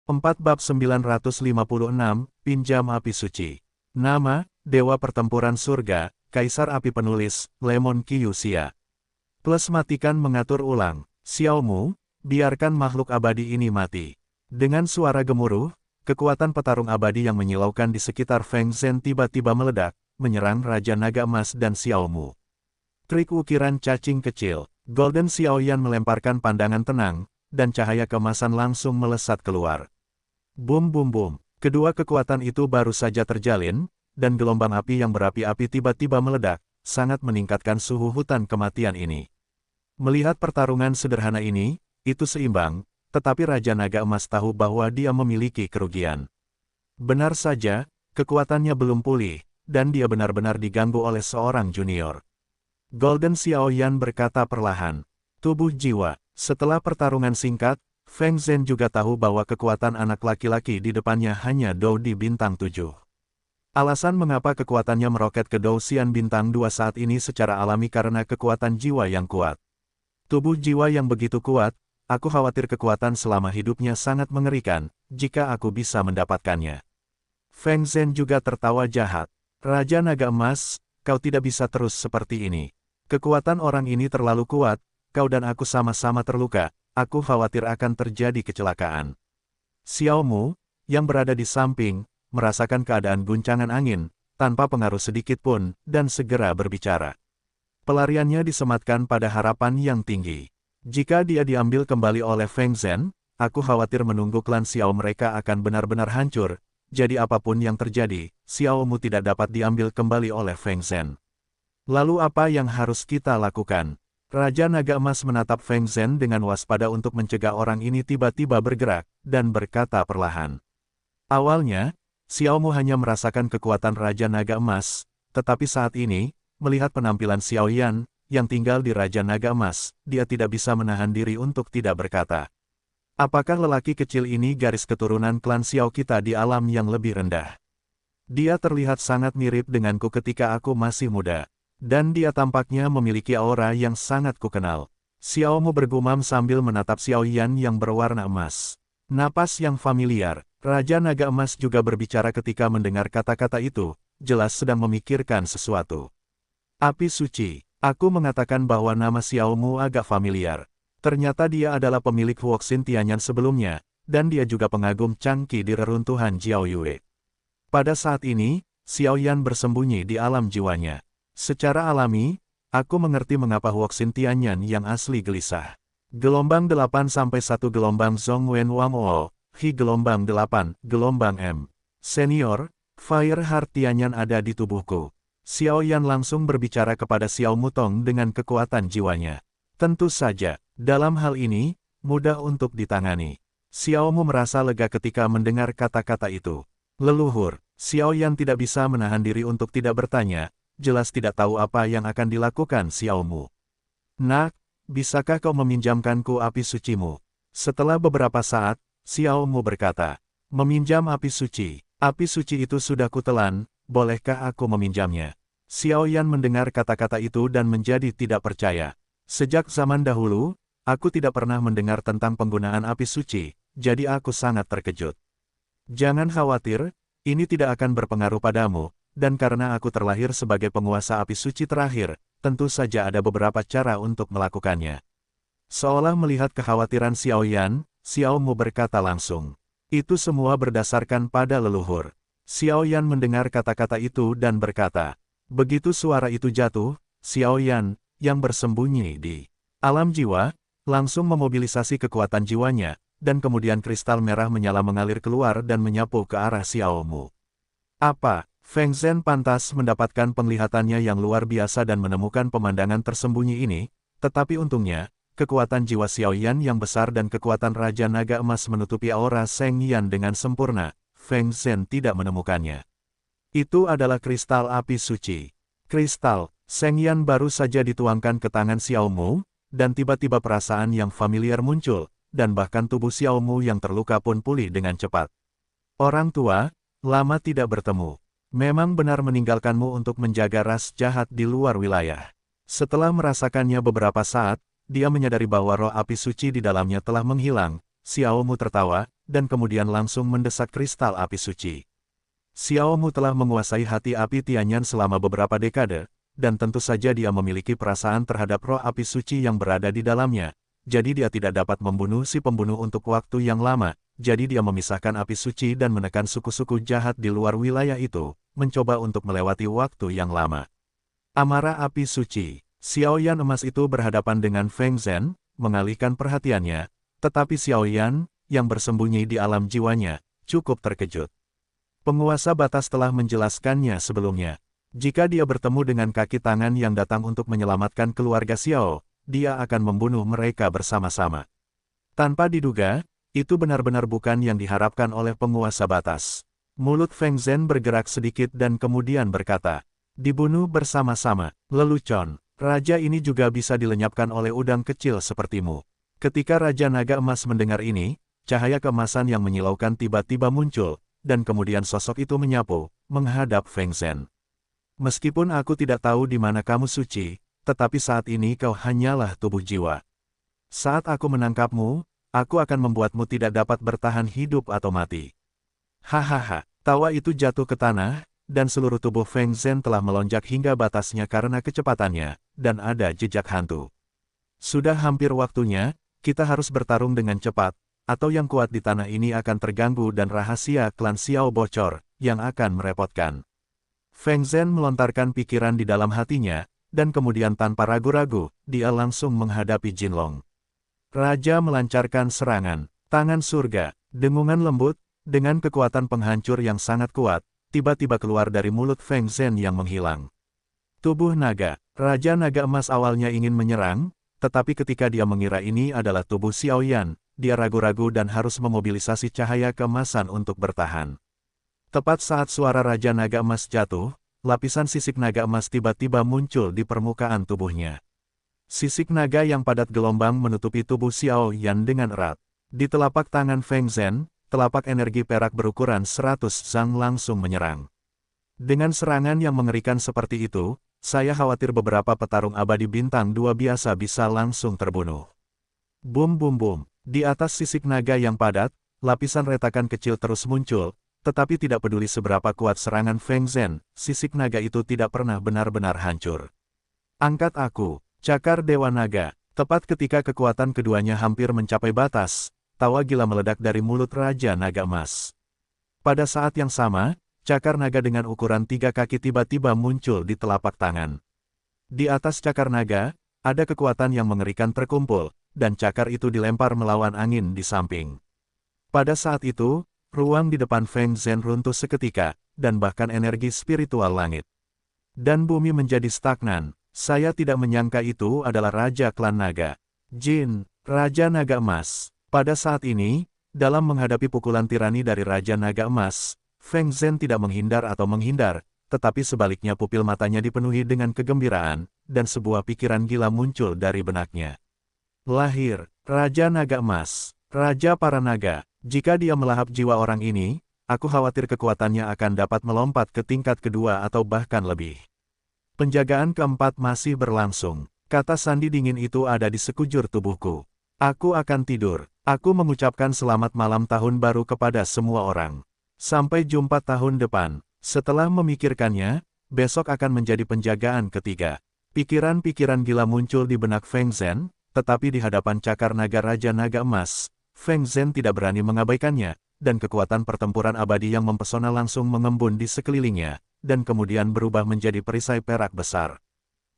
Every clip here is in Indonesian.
4 Bab 956, Pinjam Api Suci. Nama, Dewa Pertempuran Surga, Kaisar Api Penulis, Lemon Kyuxia. Plus matikan mengatur ulang, Xiaomu, biarkan makhluk abadi ini mati. Dengan suara gemuruh, kekuatan petarung abadi yang menyilaukan di sekitar Feng Zhen tiba-tiba meledak, menyerang Raja Naga Emas dan Xiaomu. Trik ukiran cacing kecil, Golden Xiaoyan melemparkan pandangan tenang, dan cahaya keemasan langsung melesat keluar. Bum bum bum, kedua kekuatan itu baru saja terjalin, dan gelombang api yang berapi-api tiba-tiba meledak, sangat meningkatkan suhu hutan kematian ini. Melihat pertarungan sederhana ini, itu seimbang, tetapi Raja Naga Emas tahu bahwa dia memiliki kerugian. Benar saja, kekuatannya belum pulih, dan dia benar-benar diganggu oleh seorang junior. Golden Xiaoyan berkata perlahan, tubuh jiwa. Setelah pertarungan singkat, Feng Zhen juga tahu bahwa kekuatan anak laki-laki di depannya hanya Dou di bintang 7. Alasan mengapa kekuatannya meroket ke Dou Xian bintang 2 saat ini secara alami karena kekuatan jiwa yang kuat. Tubuh jiwa yang begitu kuat, aku khawatir kekuatan selama hidupnya sangat mengerikan, jika aku bisa mendapatkannya. Feng Zhen juga tertawa jahat. Raja Naga Emas, kau tidak bisa terus seperti ini. Kekuatan orang ini terlalu kuat, kau dan aku sama-sama terluka, aku khawatir akan terjadi kecelakaan. Xiaomu, yang berada di samping, merasakan keadaan guncangan angin, tanpa pengaruh sedikit pun, dan segera berbicara. Pelariannya disematkan pada harapan yang tinggi. Jika dia diambil kembali oleh Feng Zhen, aku khawatir menunggu klan Xiao mereka akan benar-benar hancur, jadi apapun yang terjadi, Xiaomu tidak dapat diambil kembali oleh Feng Zhen. Lalu apa yang harus kita lakukan? Raja Naga Emas menatap Feng Zhen dengan waspada untuk mencegah orang ini tiba-tiba bergerak, dan berkata perlahan. Awalnya, Xiaomu hanya merasakan kekuatan Raja Naga Emas, tetapi saat ini, melihat penampilan Xiaoyan, yang tinggal di Raja Naga Emas, dia tidak bisa menahan diri untuk tidak berkata. Apakah lelaki kecil ini garis keturunan klan Xiao kita di alam yang lebih rendah? Dia terlihat sangat mirip denganku ketika aku masih muda. Dan dia tampaknya memiliki aura yang sangat kukenal. Xiaomu bergumam sambil menatap Xiaoyan yang berwarna emas. Napas yang familiar, Raja Naga Emas juga berbicara ketika mendengar kata-kata itu, jelas sedang memikirkan sesuatu. Api Suci, aku mengatakan bahwa nama Xiaomu agak familiar. Ternyata dia adalah pemilik Wuxin Tianyan sebelumnya, dan dia juga pengagum Changqi di reruntuhan Jiaoyue. Pada saat ini, Xiaoyan bersembunyi di alam jiwanya. Secara alami, aku mengerti mengapa Wuxin Tianyan yang asli gelisah. Gelombang 8-1 gelombang Zhongwen Wang O, Hi gelombang 8, gelombang M. Senior, Fire Heart Tianyan ada di tubuhku. Xiaoyan langsung berbicara kepada Xiao Mutong dengan kekuatan jiwanya. Tentu saja, dalam hal ini, mudah untuk ditangani. Xiaomu merasa lega ketika mendengar kata-kata itu. Leluhur, Xiaoyan tidak bisa menahan diri untuk tidak bertanya, jelas tidak tahu apa yang akan dilakukan Xiaomu. Nak, bisakah kau meminjamkanku api sucimu? Setelah beberapa saat, Xiaomu berkata, meminjam api suci. Api suci itu sudah kutelan, bolehkah aku meminjamnya? Xiaoyan mendengar kata-kata itu dan menjadi tidak percaya. Sejak zaman dahulu, aku tidak pernah mendengar tentang penggunaan api suci, jadi aku sangat terkejut. Jangan khawatir, ini tidak akan berpengaruh padamu. Dan karena aku terlahir sebagai penguasa api suci terakhir, tentu saja ada beberapa cara untuk melakukannya. Seolah melihat kekhawatiran Xiaoyan, Xiaomu berkata langsung. Itu semua berdasarkan pada leluhur. Xiaoyan mendengar kata-kata itu dan berkata. Begitu suara itu jatuh, Xiaoyan, yang bersembunyi di alam jiwa, langsung memobilisasi kekuatan jiwanya, dan kemudian kristal merah menyala mengalir keluar dan menyapu ke arah Xiaomu. Apa? Feng Zhen pantas mendapatkan penglihatannya yang luar biasa dan menemukan pemandangan tersembunyi ini, tetapi untungnya, kekuatan jiwa Xiaoyan yang besar dan kekuatan Raja Naga Emas menutupi aura Sheng Yan dengan sempurna, Feng Zhen tidak menemukannya. Itu adalah kristal api suci. Kristal, Sheng Yan baru saja dituangkan ke tangan Xiaomu, dan tiba-tiba perasaan yang familiar muncul, dan bahkan tubuh Xiaomu yang terluka pun pulih dengan cepat. Orang tua, lama tidak bertemu. Memang benar meninggalkanmu untuk menjaga ras jahat di luar wilayah. Setelah merasakannya beberapa saat, dia menyadari bahwa roh api suci di dalamnya telah menghilang. Xiaomu tertawa, dan kemudian langsung mendesak kristal api suci. Xiao Mu telah menguasai hati api Tianyan selama beberapa dekade, dan tentu saja dia memiliki perasaan terhadap roh api suci yang berada di dalamnya, jadi dia tidak dapat membunuh si pembunuh untuk waktu yang lama, jadi dia memisahkan api suci dan menekan suku-suku jahat di luar wilayah itu, mencoba untuk melewati waktu yang lama. Amarah api suci. Xiaoyan emas itu berhadapan dengan Feng Zhen, mengalihkan perhatiannya, tetapi Xiaoyan, yang bersembunyi di alam jiwanya, cukup terkejut. Penguasa batas telah menjelaskannya sebelumnya. Jika dia bertemu dengan kaki tangan yang datang untuk menyelamatkan keluarga Xiao, dia akan membunuh mereka bersama-sama. Tanpa diduga, itu benar-benar bukan yang diharapkan oleh penguasa batas. Mulut Feng Zhen bergerak sedikit dan kemudian berkata, "Dibunuh bersama-sama, lelucon. Raja ini juga bisa dilenyapkan oleh udang kecil sepertimu." Ketika Raja Naga Emas mendengar ini, cahaya keemasan yang menyilaukan tiba-tiba muncul, dan kemudian sosok itu menyapu, menghadap Feng Zhen. "Meskipun aku tidak tahu di mana kamu suci, tetapi saat ini kau hanyalah tubuh jiwa. Saat aku menangkapmu, aku akan membuatmu tidak dapat bertahan hidup atau mati." Hahaha, tawa itu jatuh ke tanah, dan seluruh tubuh Feng Zhen telah melonjak hingga batasnya karena kecepatannya, dan ada jejak hantu. "Sudah hampir waktunya, kita harus bertarung dengan cepat, atau yang kuat di tanah ini akan terganggu dan rahasia klan Xiao bocor, yang akan merepotkan." Feng Zhen melontarkan pikiran di dalam hatinya, dan kemudian tanpa ragu-ragu, dia langsung menghadapi Jinlong. Raja melancarkan serangan, tangan surga, dengungan lembut, dengan kekuatan penghancur yang sangat kuat, tiba-tiba keluar dari mulut Feng Zhen yang menghilang. Tubuh naga, Raja Naga Emas awalnya ingin menyerang, tetapi ketika dia mengira ini adalah tubuh Xiaoyan, dia ragu-ragu dan harus memobilisasi cahaya keemasan untuk bertahan. Tepat saat suara Raja Naga Emas jatuh, lapisan sisik naga emas tiba-tiba muncul di permukaan tubuhnya. Sisik naga yang padat gelombang menutupi tubuh Xiaoyan dengan erat. Di telapak tangan Feng Zhen, telapak energi perak berukuran 100 zang langsung menyerang. Dengan serangan yang mengerikan seperti itu, saya khawatir beberapa petarung abadi bintang 2 biasa bisa langsung terbunuh. Bum bum bum, di atas sisik naga yang padat, lapisan retakan kecil terus muncul, tetapi tidak peduli seberapa kuat serangan Feng Zhen, sisik naga itu tidak pernah benar-benar hancur. "Angkat aku, cakar Dewa Naga." Tepat ketika kekuatan keduanya hampir mencapai batas, tawa gila meledak dari mulut Raja Naga Emas. Pada saat yang sama, cakar naga dengan ukuran 3 kaki tiba-tiba muncul di telapak tangan. Di atas cakar naga, ada kekuatan yang mengerikan terkumpul, dan cakar itu dilempar melawan angin di samping. Pada saat itu, ruang di depan Feng Zhen runtuh seketika, dan bahkan energi spiritual langit dan bumi menjadi stagnan. Saya tidak menyangka itu adalah Raja Klan Naga. Jin, Raja Naga Emas. Pada saat ini, dalam menghadapi pukulan tirani dari Raja Naga Emas, Feng Zhen tidak menghindar atau menghindar, tetapi sebaliknya pupil matanya dipenuhi dengan kegembiraan, dan sebuah pikiran gila muncul dari benaknya. Lahir, Raja Naga Emas, Raja para naga. Jika dia melahap jiwa orang ini, aku khawatir kekuatannya akan dapat melompat ke tingkat kedua atau bahkan lebih. Penjagaan keempat masih berlangsung. Kata sandi dingin itu ada di sekujur tubuhku. Aku akan tidur. Aku mengucapkan selamat malam tahun baru kepada semua orang. Sampai jumpa tahun depan. Setelah memikirkannya, besok akan menjadi penjagaan ketiga. Pikiran-pikiran gila muncul di benak Feng Zhen, tetapi di hadapan cakar naga Raja Naga Emas, Feng Zhen tidak berani mengabaikannya, dan kekuatan pertempuran abadi yang mempesona langsung mengembun di sekelilingnya, dan kemudian berubah menjadi perisai perak besar.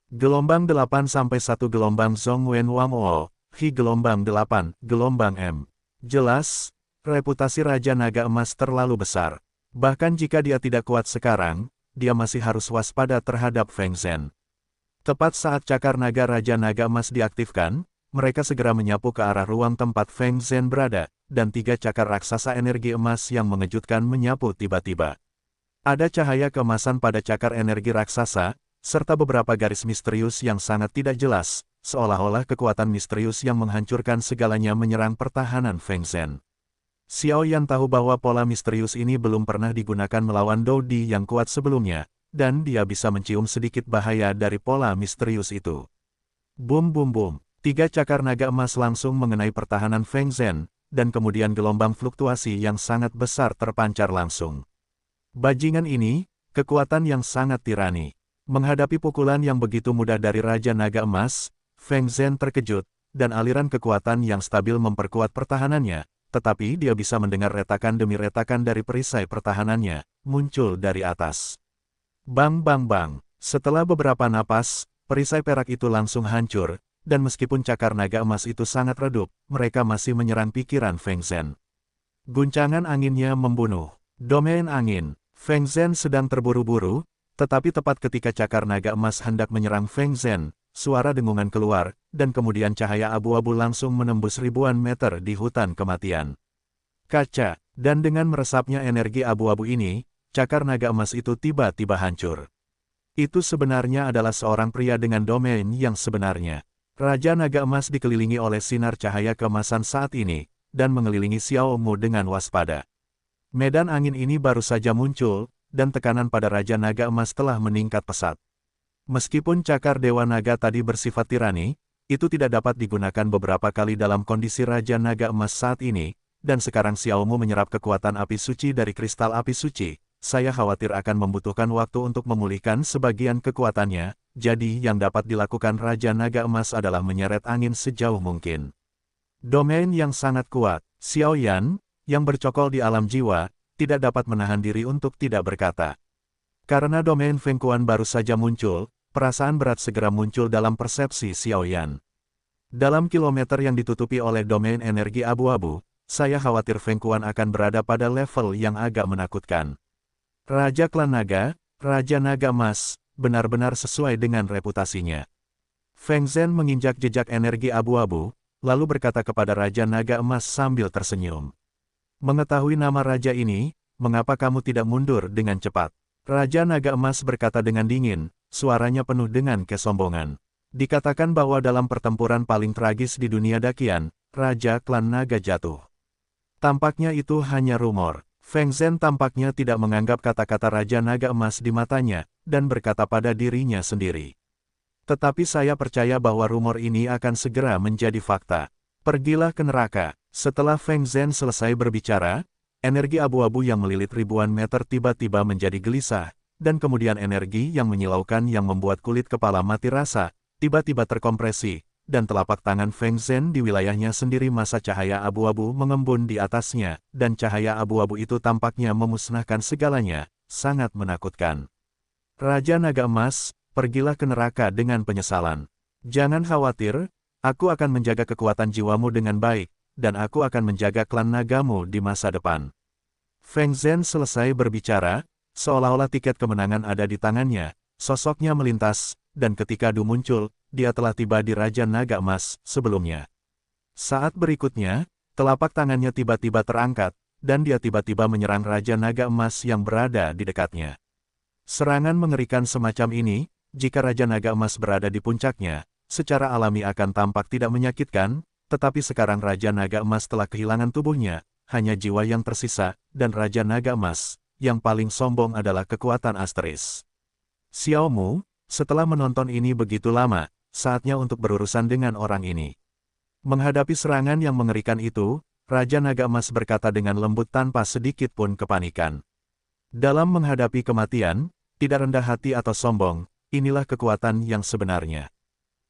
Gelombang 8 sampai 1 gelombang Zhong Wen Wang O, Hi gelombang 8, gelombang M. Jelas, reputasi Raja Naga Emas terlalu besar. Bahkan jika dia tidak kuat sekarang, dia masih harus waspada terhadap Feng Zhen. Tepat saat cakar naga Raja Naga Emas diaktifkan, mereka segera menyapu ke arah ruang tempat Feng Zhen berada, dan 3 cakar raksasa energi emas yang mengejutkan menyapu tiba-tiba. Ada cahaya keemasan pada cakar energi raksasa, serta beberapa garis misterius yang sangat tidak jelas, seolah-olah kekuatan misterius yang menghancurkan segalanya menyerang pertahanan Feng Zhen. Xiaoyan tahu bahwa pola misterius ini belum pernah digunakan melawan Dou Di yang kuat sebelumnya, dan dia bisa mencium sedikit bahaya dari pola misterius itu. Bum bum bum. 3 cakar naga emas langsung mengenai pertahanan Feng Zhen, dan kemudian gelombang fluktuasi yang sangat besar terpancar langsung. Bajingan ini, kekuatan yang sangat tirani. Menghadapi pukulan yang begitu mudah dari Raja Naga Emas, Feng Zhen terkejut, dan aliran kekuatan yang stabil memperkuat pertahanannya, tetapi dia bisa mendengar retakan demi retakan dari perisai pertahanannya, muncul dari atas. Bang bang bang, setelah beberapa napas, perisai perak itu langsung hancur, dan meskipun cakar naga emas itu sangat redup, mereka masih menyerang pikiran Feng Zhen. Guncangan anginnya membunuh. Domain angin. Feng Zhen sedang terburu-buru, tetapi tepat ketika cakar naga emas hendak menyerang Feng Zhen, suara dengungan keluar, dan kemudian cahaya abu-abu langsung menembus ribuan meter di hutan kematian. Kaca, dan dengan meresapnya energi abu-abu ini, cakar naga emas itu tiba-tiba hancur. Itu sebenarnya adalah seorang pria dengan domain yang sebenarnya. Raja Naga Emas dikelilingi oleh sinar cahaya keemasan saat ini, dan mengelilingi Xiao Mu dengan waspada. Medan angin ini baru saja muncul, dan tekanan pada Raja Naga Emas telah meningkat pesat. Meskipun cakar Dewa Naga tadi bersifat tirani, itu tidak dapat digunakan beberapa kali dalam kondisi Raja Naga Emas saat ini, dan sekarang Xiao Mu menyerap kekuatan api suci dari kristal api suci. Saya khawatir akan membutuhkan waktu untuk memulihkan sebagian kekuatannya, jadi yang dapat dilakukan Raja Naga Emas adalah menyeret angin sejauh mungkin. Domain yang sangat kuat, Xiao Yan, yang bercokol di alam jiwa, tidak dapat menahan diri untuk tidak berkata. Karena domain Feng Quan baru saja muncul, perasaan berat segera muncul dalam persepsi Xiao Yan. Dalam kilometer yang ditutupi oleh domain energi abu-abu, saya khawatir Feng Quan akan berada pada level yang agak menakutkan. Raja Klan Naga, Raja Naga Emas, benar-benar sesuai dengan reputasinya. Feng Zhen menginjak jejak energi abu-abu, lalu berkata kepada Raja Naga Emas sambil tersenyum. Mengetahui nama raja ini, mengapa kamu tidak mundur dengan cepat? Raja Naga Emas berkata dengan dingin, suaranya penuh dengan kesombongan. Dikatakan bahwa dalam pertempuran paling tragis di dunia dakian, Raja Klan Naga jatuh. Tampaknya itu hanya rumor. Feng Zhen tampaknya tidak menganggap kata-kata Raja Naga Emas di matanya, dan berkata pada dirinya sendiri. Tetapi saya percaya bahwa rumor ini akan segera menjadi fakta. Pergilah ke neraka. Setelah Feng Zhen selesai berbicara, energi abu-abu yang melilit ribuan meter tiba-tiba menjadi gelisah, dan kemudian energi yang menyilaukan yang membuat kulit kepala mati rasa, tiba-tiba terkompresi, dan telapak tangan Feng Zhen di wilayahnya sendiri masa cahaya abu-abu mengembun di atasnya, dan cahaya abu-abu itu tampaknya memusnahkan segalanya, sangat menakutkan. Raja Naga Emas, pergilah ke neraka dengan penyesalan. Jangan khawatir, aku akan menjaga kekuatan jiwamu dengan baik, dan aku akan menjaga klan nagamu di masa depan. Feng Zhen selesai berbicara, seolah-olah tiket kemenangan ada di tangannya, sosoknya melintas, dan ketika Du muncul, dia telah tiba di Raja Naga Emas sebelumnya. Saat berikutnya, telapak tangannya tiba-tiba terangkat, dan dia tiba-tiba menyerang Raja Naga Emas yang berada di dekatnya. Serangan mengerikan semacam ini, jika Raja Naga Emas berada di puncaknya, secara alami akan tampak tidak menyakitkan, tetapi sekarang Raja Naga Emas telah kehilangan tubuhnya, hanya jiwa yang tersisa, dan Raja Naga Emas, yang paling sombong adalah kekuatan asteris. Xiao Mu, setelah menonton ini begitu lama, saatnya untuk berurusan dengan orang ini. Menghadapi serangan yang mengerikan itu, Raja Naga Emas berkata dengan lembut tanpa sedikit pun kepanikan. Dalam menghadapi kematian, tidak rendah hati atau sombong, inilah kekuatan yang sebenarnya.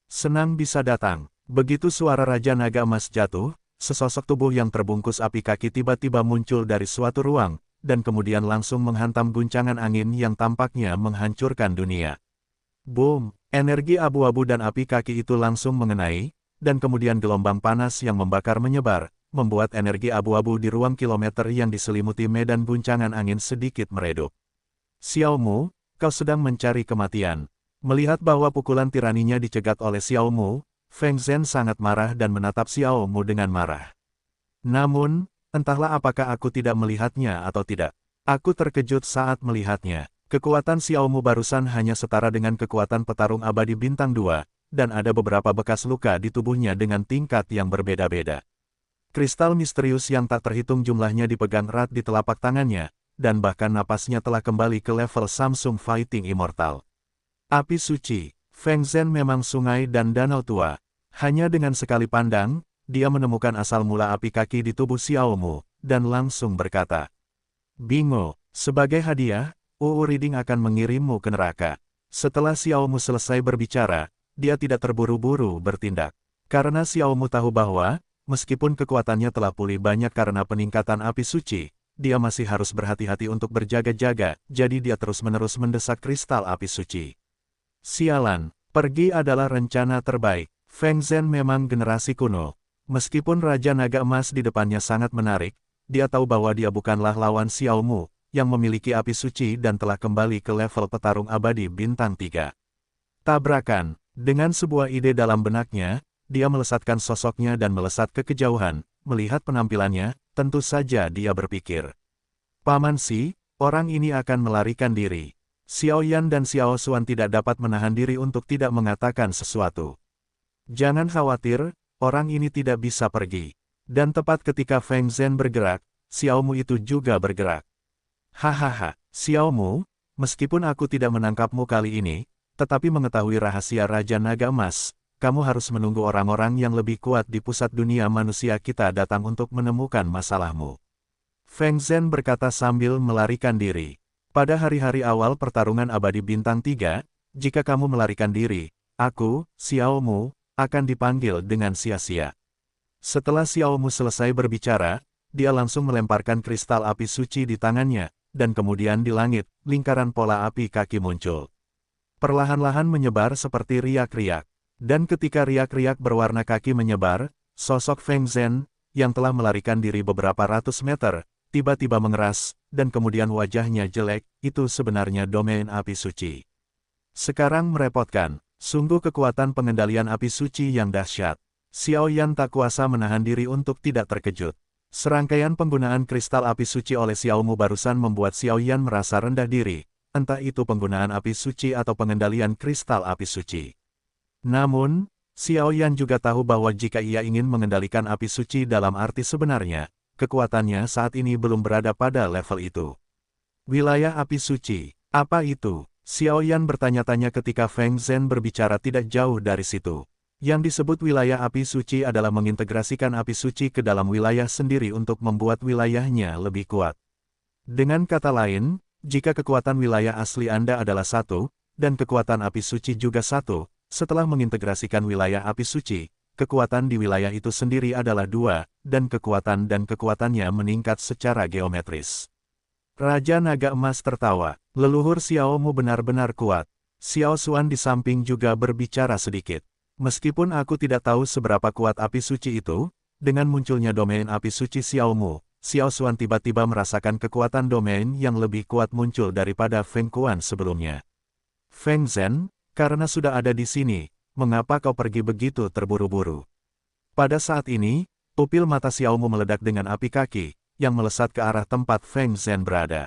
Senang bisa datang. Begitu suara Raja Naga Emas jatuh, sesosok tubuh yang terbungkus api kaki tiba-tiba muncul dari suatu ruang, dan kemudian langsung menghantam guncangan angin yang tampaknya menghancurkan dunia. Boom! Energi abu-abu dan api kaki itu langsung mengenai, dan kemudian gelombang panas yang membakar menyebar, membuat energi abu-abu di ruang kilometer yang diselimuti medan guncangan angin sedikit meredup. Xiao Mu, kau sedang mencari kematian. Melihat bahwa pukulan tiraninya dicegat oleh Xiao Mu, Feng Zhen sangat marah dan menatap Xiao Mu dengan marah. Namun, entahlah apakah aku tidak melihatnya atau tidak. Aku terkejut saat melihatnya. Kekuatan Xiao Mu barusan hanya setara dengan kekuatan petarung abadi bintang 2, dan ada beberapa bekas luka di tubuhnya dengan tingkat yang berbeda-beda. Kristal misterius yang tak terhitung jumlahnya dipegang erat di telapak tangannya, dan bahkan napasnya telah kembali ke level Samsung Fighting Immortal. Api suci, Feng Zhen memang sungai dan danau tua. Hanya dengan sekali pandang, dia menemukan asal mula api kaki di tubuh Xiao Mu, dan langsung berkata, "Bingo, sebagai hadiah, Wu Riding akan mengirimmu ke neraka." Setelah Xiao Mu selesai berbicara, dia tidak terburu-buru bertindak. Karena Xiao Mu tahu bahwa, meskipun kekuatannya telah pulih banyak karena peningkatan api suci, dia masih harus berhati-hati untuk berjaga-jaga, jadi dia terus-menerus mendesak kristal api suci. Sialan, pergi adalah rencana terbaik. Feng Zhen memang generasi kuno. Meskipun Raja Naga Emas di depannya sangat menarik, dia tahu bahwa dia bukanlah lawan Xiao Mu, yang memiliki api suci dan telah kembali ke level petarung abadi bintang 3. Tabrakan, dengan sebuah ide dalam benaknya, dia melesatkan sosoknya dan melesat ke kejauhan. Melihat penampilannya, tentu saja dia berpikir, "Paman Si, orang ini akan melarikan diri." Xiao Yan dan Xiao Xuan tidak dapat menahan diri untuk tidak mengatakan sesuatu. "Jangan khawatir, orang ini tidak bisa pergi." Dan tepat ketika Feng Zhen bergerak, Xiao Mu itu juga bergerak. "Hahaha, Xiao Mu, meskipun aku tidak menangkapmu kali ini, tetapi mengetahui rahasia Raja Naga Emas, kamu harus menunggu orang-orang yang lebih kuat di pusat dunia manusia kita datang untuk menemukan masalahmu." Feng Zhen berkata sambil melarikan diri. "Pada hari-hari awal pertarungan abadi bintang 3, jika kamu melarikan diri, aku, Xiao Mu, akan dipanggil dengan sia-sia." Setelah Xiao Mu selesai berbicara, dia langsung melemparkan kristal api suci di tangannya, dan kemudian di langit, lingkaran pola api kaki muncul. Perlahan-lahan menyebar seperti riak-riak. Dan ketika riak-riak berwarna kaki menyebar, sosok Feng Zhen, yang telah melarikan diri beberapa ratus meter, tiba-tiba mengeras, dan kemudian wajahnya jelek, itu sebenarnya domain api suci. Sekarang merepotkan, sungguh kekuatan pengendalian api suci yang dahsyat. Xiao Yan tak kuasa menahan diri untuk tidak terkejut. Serangkaian penggunaan kristal api suci oleh Xiao Mu barusan membuat Xiao Yan merasa rendah diri, entah itu penggunaan api suci atau pengendalian kristal api suci. Namun, Xiao Yan juga tahu bahwa jika ia ingin mengendalikan api suci dalam arti sebenarnya, kekuatannya saat ini belum berada pada level itu. Wilayah api suci, apa itu? Xiao Yan bertanya-tanya ketika Feng Zhen berbicara tidak jauh dari situ. Yang disebut wilayah api suci adalah mengintegrasikan api suci ke dalam wilayah sendiri untuk membuat wilayahnya lebih kuat. Dengan kata lain, jika kekuatan wilayah asli Anda adalah 1, dan kekuatan api suci juga 1, setelah mengintegrasikan wilayah api suci, kekuatan di wilayah itu sendiri adalah 2, dan kekuatannya meningkat secara geometris. Raja Naga Emas tertawa. Leluhur Xiao Mu benar-benar kuat. Xiao Xuan di samping juga berbicara sedikit. "Meskipun aku tidak tahu seberapa kuat api suci itu, dengan munculnya domain api suci Xiao Mu, Xiao Xuan tiba-tiba merasakan kekuatan domain yang lebih kuat muncul daripada Feng Kuan sebelumnya." "Feng Zhen, karena sudah ada di sini, mengapa kau pergi begitu terburu-buru?" Pada saat ini, pupil mata Xiao Mu meledak dengan api kaki, yang melesat ke arah tempat Feng Zhen berada.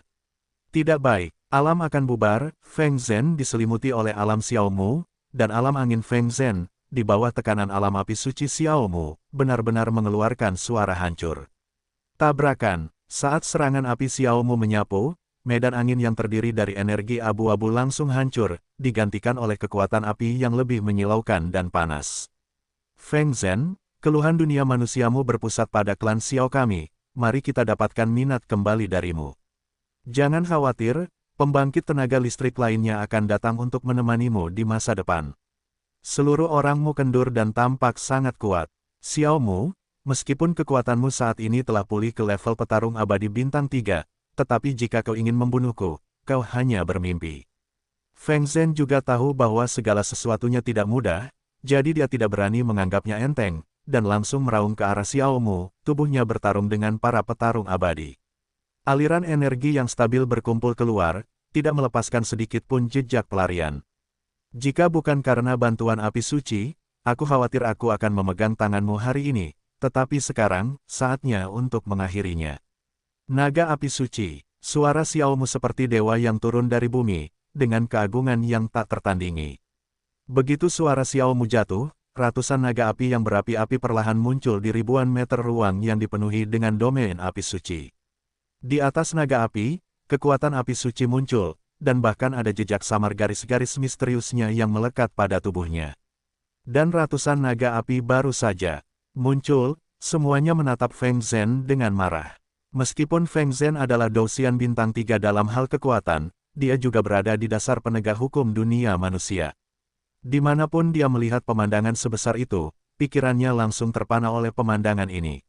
"Tidak baik, alam akan bubar." Feng Zhen diselimuti oleh alam Xiao Mu, dan alam angin Feng Zhen, di bawah tekanan alam api suci Xiao Mu, benar-benar mengeluarkan suara hancur. Tabrakan, saat serangan api Xiao Mu menyapu, medan angin yang terdiri dari energi abu-abu langsung hancur, digantikan oleh kekuatan api yang lebih menyilaukan dan panas. "Feng Zhen, keluhan dunia manusiamu berpusat pada klan Xiao kami, mari kita dapatkan minat kembali darimu. Jangan khawatir, pembangkit tenaga listrik lainnya akan datang untuk menemanimu di masa depan. Seluruh orangmu kendur dan tampak sangat kuat. Xiao Mu, meskipun kekuatanmu saat ini telah pulih ke level petarung abadi bintang 3, tetapi jika kau ingin membunuhku, kau hanya bermimpi." Feng Zhen juga tahu bahwa segala sesuatunya tidak mudah, jadi dia tidak berani menganggapnya enteng, dan langsung meraung ke arah Xiao Mu, tubuhnya bertarung dengan para petarung abadi. Aliran energi yang stabil berkumpul keluar, tidak melepaskan sedikit pun jejak pelarian. "Jika bukan karena bantuan api suci, aku khawatir aku akan memegang tanganmu hari ini, tetapi sekarang, saatnya untuk mengakhirinya." Naga api suci, suara Xiao Mu seperti dewa yang turun dari bumi, dengan keagungan yang tak tertandingi. Begitu suara Xiao Mu jatuh, ratusan naga api yang berapi-api perlahan muncul di ribuan meter ruang yang dipenuhi dengan domain api suci. Di atas naga api, kekuatan api suci muncul, dan bahkan ada jejak samar garis-garis misteriusnya yang melekat pada tubuhnya. Dan ratusan naga api baru saja. muncul, semuanya menatap Feng Zhen dengan marah. Meskipun Feng Zhen adalah Dousian bintang 3 dalam hal kekuatan, dia juga berada di dasar penegak hukum dunia manusia. Dimanapun dia melihat pemandangan sebesar itu, pikirannya langsung terpana oleh pemandangan ini.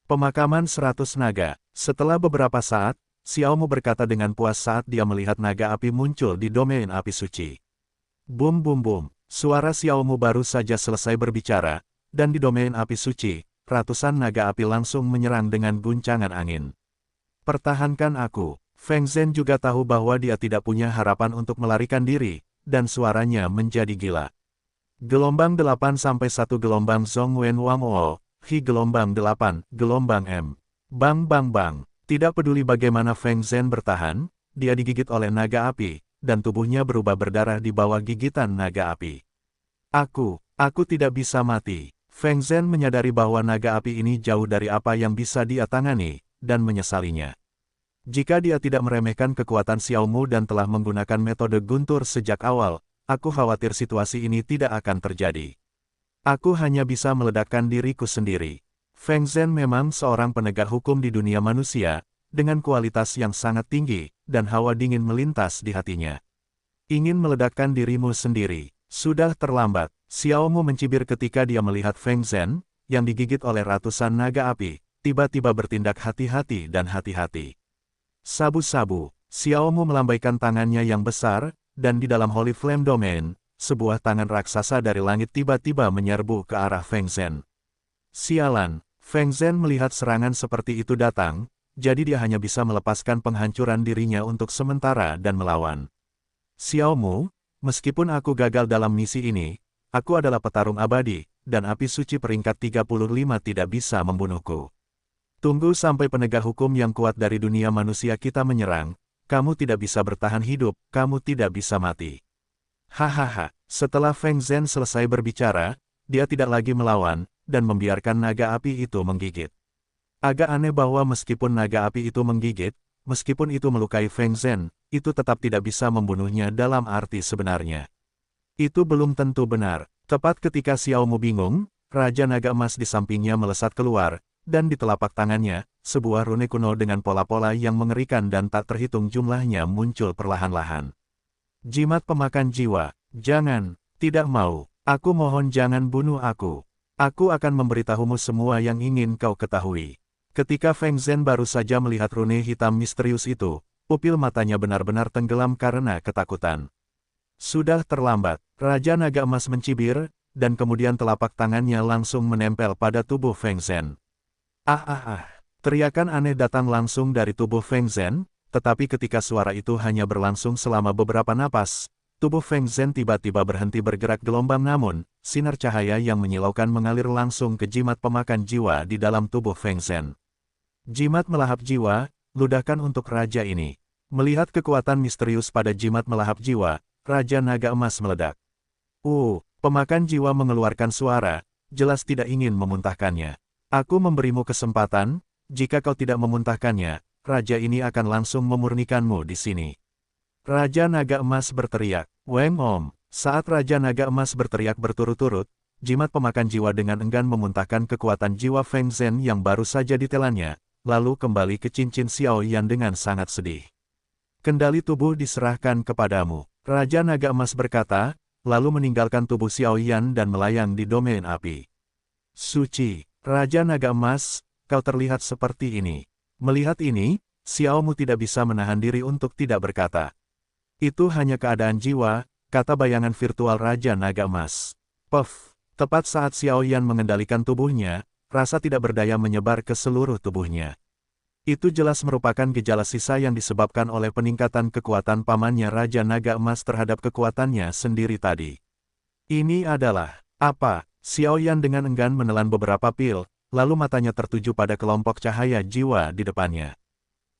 Pemakaman 100 naga. Setelah beberapa saat, Xiao Mu berkata dengan puas saat dia melihat naga api muncul di domain api suci. Bum bum bum, suara Xiao Mu baru saja selesai berbicara, dan di domain api suci, ratusan naga api langsung menyerang dengan guncangan angin. Pertahankan aku. Feng Zhen juga tahu bahwa dia tidak punya harapan untuk melarikan diri, dan suaranya menjadi gila. Gelombang 8 sampai 1 gelombang Zhong Wen Wang O, Hi gelombang 8, gelombang M. Bang bang bang. Tidak peduli bagaimana Feng Zhen bertahan, dia digigit oleh naga api, dan tubuhnya berubah berdarah di bawah gigitan naga api. Aku tidak bisa mati. Feng Zhen menyadari bahwa naga api ini jauh dari apa yang bisa dia tangani, dan menyesalinya. Jika dia tidak meremehkan kekuatan Xiao Mu dan telah menggunakan metode guntur sejak awal, aku khawatir situasi ini tidak akan terjadi. Aku hanya bisa meledakkan diriku sendiri. Feng Zhen memang seorang penegak hukum di dunia manusia, dengan kualitas yang sangat tinggi, dan hawa dingin melintas di hatinya. Ingin meledakkan dirimu sendiri. Sudah terlambat. Xiao Mu mencibir ketika dia melihat Feng Zhen, yang digigit oleh ratusan naga api, tiba-tiba bertindak hati-hati dan hati-hati. Sabu-sabu, Xiao Mu melambaikan tangannya yang besar, dan di dalam Holy Flame Domain, sebuah tangan raksasa dari langit tiba-tiba menyerbu ke arah Feng Zhen. Sialan, Feng Zhen melihat serangan seperti itu datang, jadi dia hanya bisa melepaskan penghancuran dirinya untuk sementara dan melawan. Xiao Mu, meskipun aku gagal dalam misi ini, aku adalah petarung abadi, dan api suci peringkat 35 tidak bisa membunuhku. Tunggu sampai penegak hukum yang kuat dari dunia manusia kita menyerang, kamu tidak bisa bertahan hidup, kamu tidak bisa mati. Hahaha, setelah Feng Zhen selesai berbicara, dia tidak lagi melawan, dan membiarkan naga api itu menggigit. Agak aneh bahwa meskipun naga api itu menggigit, meskipun itu melukai Feng Zhen, itu tetap tidak bisa membunuhnya dalam arti sebenarnya. Itu belum tentu benar. Tepat ketika Xiao Mu bingung, Raja Naga Emas di sampingnya melesat keluar, dan di telapak tangannya, sebuah rune kuno dengan pola-pola yang mengerikan dan tak terhitung jumlahnya muncul perlahan-lahan. Jimat pemakan jiwa, jangan, tidak mau, aku mohon jangan bunuh aku. Aku akan memberitahumu semua yang ingin kau ketahui. Ketika Feng Zhen baru saja melihat rune hitam misterius itu, pupil matanya benar-benar tenggelam karena ketakutan. Sudah terlambat, Raja Naga Emas mencibir, dan kemudian telapak tangannya langsung menempel pada tubuh Feng Zhen. Teriakan aneh datang langsung dari tubuh Feng Zhen, tetapi ketika suara itu hanya berlangsung selama beberapa napas, tubuh Feng Zhen tiba-tiba berhenti bergerak gelombang namun, sinar cahaya yang menyilaukan mengalir langsung ke jimat pemakan jiwa di dalam tubuh Feng Zhen. Jimat melahap jiwa, ludahkan untuk raja ini. Melihat kekuatan misterius pada jimat melahap jiwa, Raja Naga Emas meledak. Pemakan jiwa mengeluarkan suara, jelas tidak ingin memuntahkannya. Aku memberimu kesempatan, jika kau tidak memuntahkannya, raja ini akan langsung memurnikanmu di sini. Raja Naga Emas berteriak, Weng Om. Saat Raja Naga Emas berteriak berturut-turut, jimat pemakan jiwa dengan enggan memuntahkan kekuatan jiwa Feng Zhen yang baru saja ditelannya, lalu kembali ke cincin Xiao Yan dengan sangat sedih. Kendali tubuh diserahkan kepadamu. Raja Naga Emas berkata, lalu meninggalkan tubuh Xiao Yan dan melayang di domain api. Suci, Raja Naga Emas, kau terlihat seperti ini. Melihat ini, Xiao Mu tidak bisa menahan diri untuk tidak berkata. Itu hanya keadaan jiwa, kata bayangan virtual Raja Naga Emas. Puff, tepat saat Xiao Yan mengendalikan tubuhnya, rasa tidak berdaya menyebar ke seluruh tubuhnya. Itu jelas merupakan gejala sisa yang disebabkan oleh peningkatan kekuatan pamannya Raja Naga Emas terhadap kekuatannya sendiri tadi. Ini adalah, apa? Xiao Yan dengan enggan menelan beberapa pil, lalu matanya tertuju pada kelompok cahaya jiwa di depannya.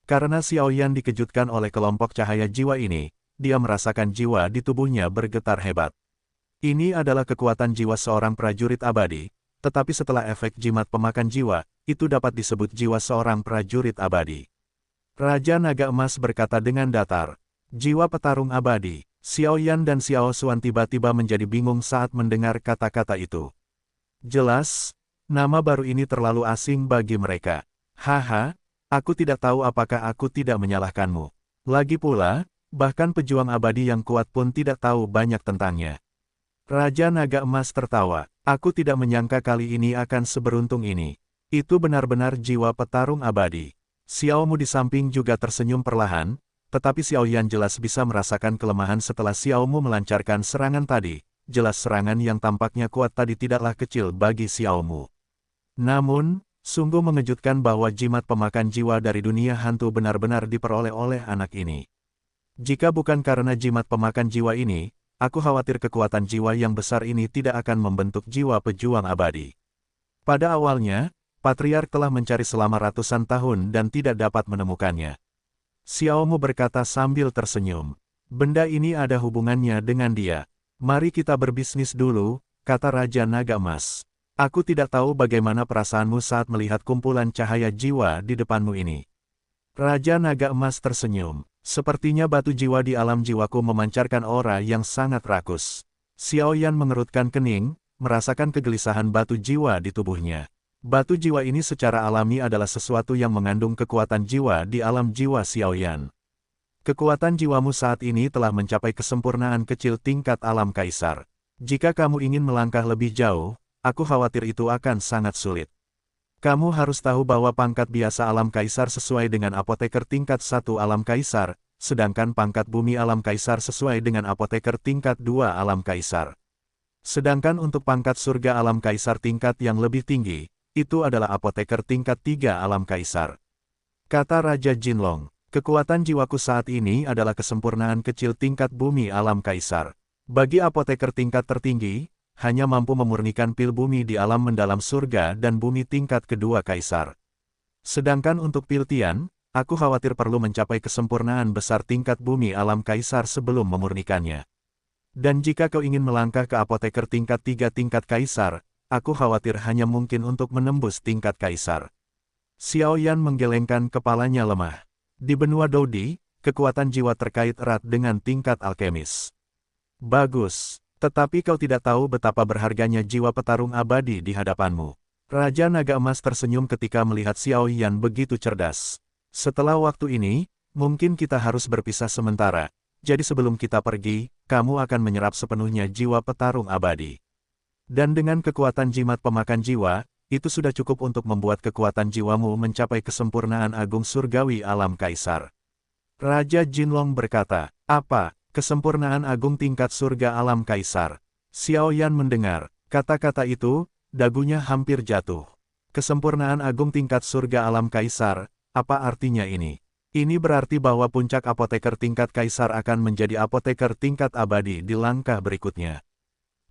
Karena Xiao Yan dikejutkan oleh kelompok cahaya jiwa ini, dia merasakan jiwa di tubuhnya bergetar hebat. Ini adalah kekuatan jiwa seorang prajurit abadi, tetapi setelah efek jimat pemakan jiwa, itu dapat disebut jiwa seorang prajurit abadi. Raja Naga Emas berkata dengan datar, jiwa petarung abadi. Xiao Yan dan Xiao Xuan tiba-tiba menjadi bingung saat mendengar kata-kata itu. Jelas, Nama baru ini terlalu asing bagi mereka. Haha, aku tidak tahu apakah aku tidak menyalahkanmu. Lagi pula, bahkan pejuang abadi yang kuat pun tidak tahu banyak tentangnya. Raja Naga Emas tertawa. Aku tidak menyangka kali ini akan seberuntung ini. Itu benar-benar jiwa petarung abadi. Xiaomu di samping juga tersenyum perlahan, tetapi Xiao Yan jelas bisa merasakan kelemahan setelah Xiaomu melancarkan serangan tadi. Jelas serangan yang tampaknya kuat tadi tidaklah kecil bagi Xiaomu. Namun, sungguh mengejutkan bahwa jimat pemakan jiwa dari dunia hantu benar-benar diperoleh oleh anak ini. Jika bukan karena jimat pemakan jiwa ini, aku khawatir kekuatan jiwa yang besar ini tidak akan membentuk jiwa pejuang abadi. Pada awalnya, Patriark telah mencari selama ratusan tahun dan tidak dapat menemukannya. Xiaomu berkata sambil tersenyum. Benda ini ada hubungannya dengan dia. Mari kita berbisnis dulu, kata Raja Naga Emas. Aku tidak tahu bagaimana perasaanmu saat melihat kumpulan cahaya jiwa di depanmu ini. Raja Naga Emas tersenyum. Sepertinya batu jiwa di alam jiwaku memancarkan aura yang sangat rakus. Xiao Yan mengerutkan kening, merasakan kegelisahan batu jiwa di tubuhnya. Batu jiwa ini secara alami adalah sesuatu yang mengandung kekuatan jiwa di alam jiwa Xiao Yan. Kekuatan jiwamu saat ini telah mencapai kesempurnaan kecil tingkat alam kaisar. Jika kamu ingin melangkah lebih jauh, aku khawatir itu akan sangat sulit. Kamu harus tahu bahwa pangkat biasa alam kaisar sesuai dengan apoteker tingkat 1 alam kaisar, sedangkan pangkat bumi alam kaisar sesuai dengan apoteker tingkat 2 alam kaisar. Sedangkan untuk pangkat surga alam kaisar tingkat yang lebih tinggi, itu adalah apoteker tingkat 3 alam kaisar. Kata Raja Jinlong, kekuatan jiwaku saat ini adalah kesempurnaan kecil tingkat bumi alam kaisar. Bagi apoteker tingkat tertinggi, hanya mampu memurnikan pil bumi di alam mendalam surga dan bumi tingkat kedua kaisar. Sedangkan untuk pil Tian, aku khawatir perlu mencapai kesempurnaan besar tingkat bumi alam kaisar sebelum memurnikannya. Dan jika kau ingin melangkah ke apoteker tingkat 3 tingkat kaisar, aku khawatir hanya mungkin untuk menembus tingkat kaisar. Xiao Yan menggelengkan kepalanya lemah. Di benua Dodi, kekuatan jiwa terkait erat dengan tingkat alkemis. Bagus. Tetapi kau tidak tahu betapa berharganya jiwa petarung abadi di hadapanmu. Raja Naga Emas tersenyum ketika melihat Xiao Yan begitu cerdas. Setelah waktu ini, mungkin kita harus berpisah sementara. Jadi sebelum kita pergi, kamu akan menyerap sepenuhnya jiwa petarung abadi. Dan dengan kekuatan jimat pemakan jiwa, itu sudah cukup untuk membuat kekuatan jiwamu mencapai kesempurnaan agung surgawi alam kaisar. Raja Jinlong berkata, apa? Kesempurnaan agung tingkat surga alam kaisar. Xiao Yan mendengar kata-kata itu, dagunya hampir jatuh. Kesempurnaan agung tingkat surga alam kaisar, apa artinya ini? Ini berarti bahwa puncak apoteker tingkat kaisar akan menjadi apoteker tingkat abadi di langkah berikutnya.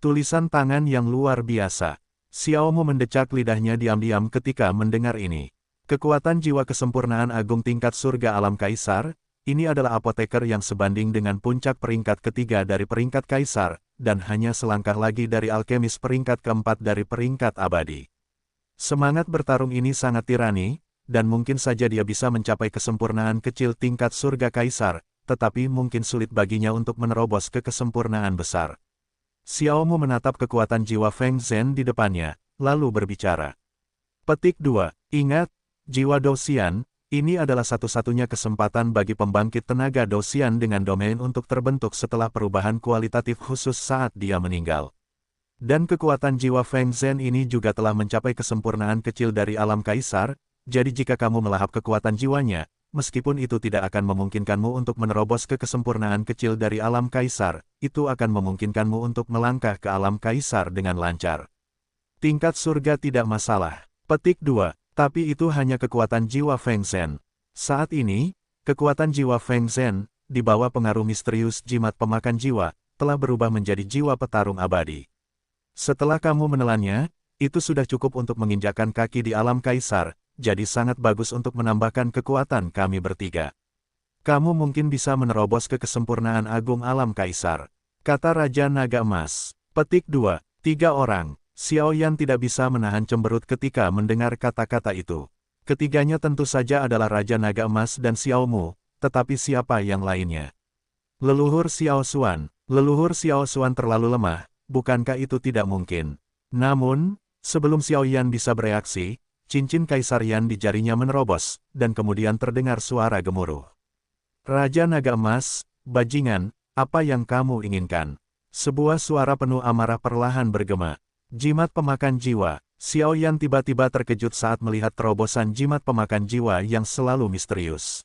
Tulisan tangan yang luar biasa. Xiaomu mendecak lidahnya diam-diam ketika mendengar ini. Kekuatan jiwa kesempurnaan agung tingkat surga alam kaisar, ini adalah apoteker yang sebanding dengan puncak peringkat ketiga dari peringkat kaisar, dan hanya selangkah lagi dari alkemis peringkat keempat dari peringkat abadi. Semangat bertarung ini sangat tirani, dan mungkin saja dia bisa mencapai kesempurnaan kecil tingkat surga kaisar, tetapi mungkin sulit baginya untuk menerobos ke kesempurnaan besar. Xiaomu menatap kekuatan jiwa Feng Zhen di depannya, lalu berbicara. Petik 2. Ingat, jiwa Dosian, ini adalah satu-satunya kesempatan bagi pembangkit tenaga Dosian dengan domain untuk terbentuk setelah perubahan kualitatif khusus saat dia meninggal. Dan kekuatan jiwa Feng Zhen ini juga telah mencapai kesempurnaan kecil dari alam kaisar, jadi jika kamu melahap kekuatan jiwanya, meskipun itu tidak akan memungkinkanmu untuk menerobos ke kesempurnaan kecil dari alam kaisar, itu akan memungkinkanmu untuk melangkah ke alam kaisar dengan lancar. Tingkat surga tidak masalah. Petik 2. Tapi itu hanya kekuatan jiwa Feng Zhen. Saat ini, kekuatan jiwa Feng Zhen, di bawah pengaruh misterius jimat pemakan jiwa, telah berubah menjadi jiwa petarung abadi. Setelah kamu menelannya, itu sudah cukup untuk menginjakkan kaki di alam kaisar, jadi sangat bagus untuk menambahkan kekuatan kami bertiga. Kamu mungkin bisa menerobos ke kesempurnaan agung alam kaisar, kata Raja Naga Emas. Petik 2. 3 orang. Xiao Yan tidak bisa menahan cemberut ketika mendengar kata-kata itu. Ketiganya tentu saja adalah Raja Naga Emas dan Xiaomu, tetapi siapa yang lainnya? Leluhur Xiao Xuan. Leluhur Xiao Xuan terlalu lemah, bukankah itu tidak mungkin? Namun, Sebelum Xiao Yan bisa bereaksi, cincin Kaisar Yan di jarinya menerobos, dan kemudian terdengar suara gemuruh. Raja Naga Emas, bajingan, apa yang kamu inginkan? Sebuah suara penuh amarah perlahan bergema. Jimat pemakan jiwa. Xiao Yan tiba-tiba terkejut saat melihat terobosan jimat pemakan jiwa yang selalu misterius.